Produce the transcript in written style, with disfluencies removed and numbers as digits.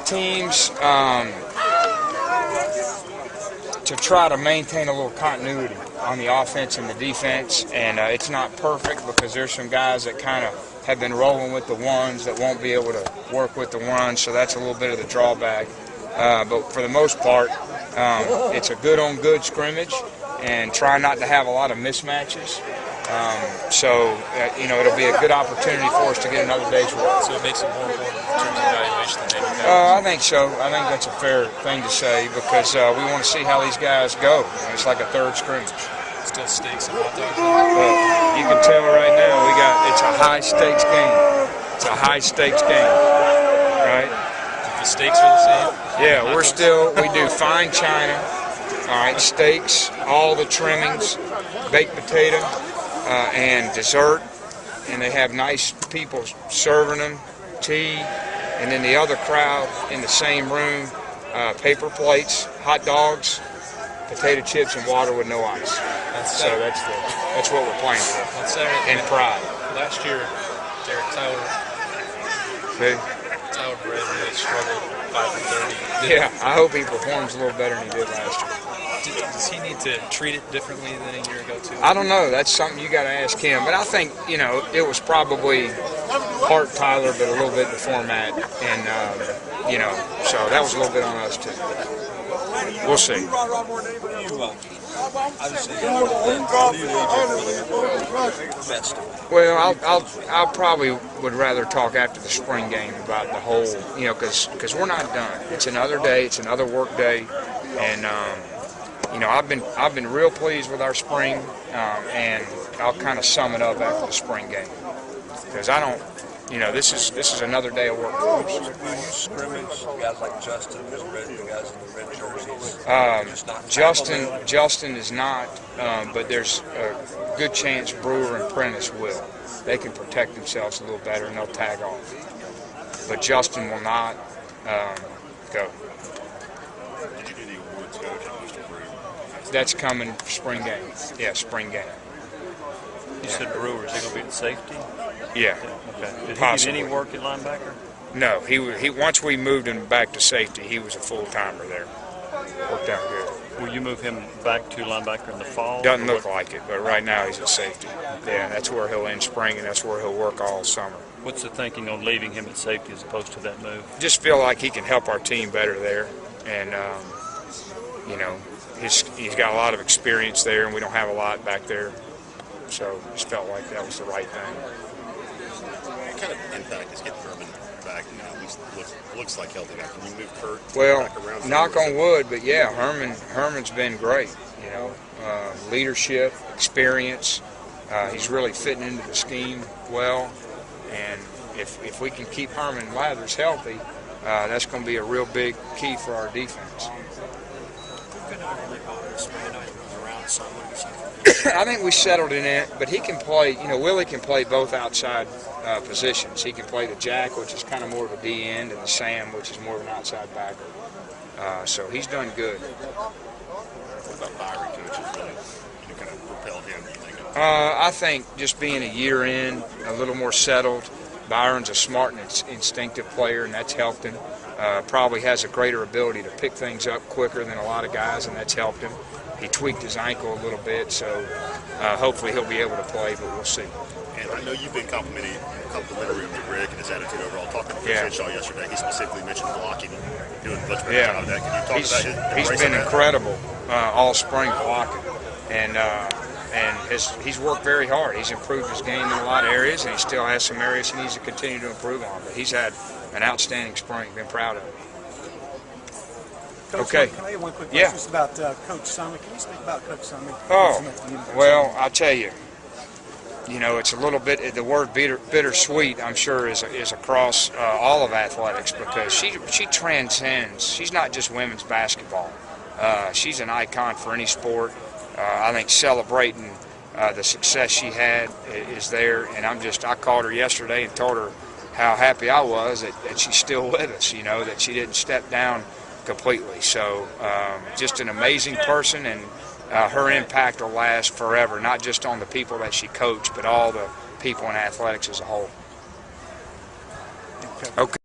teams to try to maintain a little continuity on the offense and the defense, and it's not perfect because there's some guys that kind of have been rolling with the ones that won't be able to work with the ones, so that's a little bit of the drawback. But for the most part, it's a good-on-good scrimmage, and try not to have a lot of mismatches. It'll be a good opportunity for us to get another day's work. So it makes it more important in terms of evaluation than maybe I think so. I think that's a fair thing to say because we want to see how these guys go. It's like a third scrimmage. Still stakes and hot dogs. You can tell right now it's a high-stakes game. It's a high-stakes game, right? The stakes are the same? Yeah, we do fine china, all right, steaks, all the trimmings, baked potato, and dessert, and they have nice people serving them, tea, and then the other crowd in the same room, paper plates, hot dogs, potato chips, and water with no ice. That's what we're playing for. On Saturday, and pride. Last year, Derek Tyler Brett really struggled 5 for 30. Yeah, I hope he performs a little better than he did last year. Does he need to treat it differently than a year ago, too? I don't know. That's something you got to ask him. But I think, it was probably part Tyler, but a little bit the format. And, so that was a little bit on us, too. We'll see. Well, I'll probably would rather talk after the spring game about the whole, because we're not done. It's another day. It's another work day. And, I've been real pleased with our spring, and I'll kind of sum it up after the spring game because I don't, this is another day of work for us. Will you scrimmage guys like Justin and the guys in the red jerseys? Justin is not, but there's a good chance Brewer and Prentice will. They can protect themselves a little better and they'll tag off. But Justin will not go. That's coming spring game. Yeah, spring game. You said Brewer. Is he going to be at safety? Yeah. Okay. Did he Possibly. get any work at linebacker? No. He once we moved him back to safety, he was a full-timer there. Worked out good. Will you move him back to linebacker in the fall? Doesn't look like it, but right now he's at safety. Yeah, that's where he'll end spring, and that's where he'll work all summer. What's the thinking on leaving him at safety as opposed to that move? Just feel like he can help our team better there, and he's got a lot of experience there, and we don't have a lot back there. So just felt like that was the right thing. What kind of impact is getting Herman back now? At least looks like healthy now. Can you move Kurt back around? Knock on wood, but yeah, Herman's been great. Leadership, experience. He's really fitting into the scheme well, and if we can keep Herman Lathers healthy, that's going to be a real big key for our defense. I think we settled in it, but he can play, Willie can play both outside positions. He can play the jack, which is kind of more of a D end, and the Sam, which is more of an outside backer. So he's done good. What about Byron, coach? Has really kind of propelled him, you think? I think just being a year in, a little more settled. Byron's a smart and instinctive player, and that's helped him. Probably has a greater ability to pick things up quicker than a lot of guys, and that's helped him. He tweaked his ankle a little bit, so hopefully he'll be able to play, but we'll see. And I know you've been complimentary of Rick and his attitude overall. Talking to Chris Henshaw yesterday, he specifically mentioned blocking, doing a much better job of that. Can you talk about his He's been incredible all spring blocking, and he's worked very hard. He's improved his game in a lot of areas, and he still has some areas he needs to continue to improve on. But he's had an outstanding spring. Been proud of him. Coach, okay. Can I have one quick question? Just about Coach Summit. Can you speak about Coach Summit? Oh, well, I'll tell you. It's a little bit. The word bittersweet, I'm sure, is across all of athletics because she transcends. She's not just women's basketball. She's an icon for any sport. I think celebrating the success she had is there, and I called her yesterday and told her how happy I was that she's still with us. That she didn't step down completely. So just an amazing person, and her impact will last forever, not just on the people that she coached, but all the people in athletics as a whole. Okay.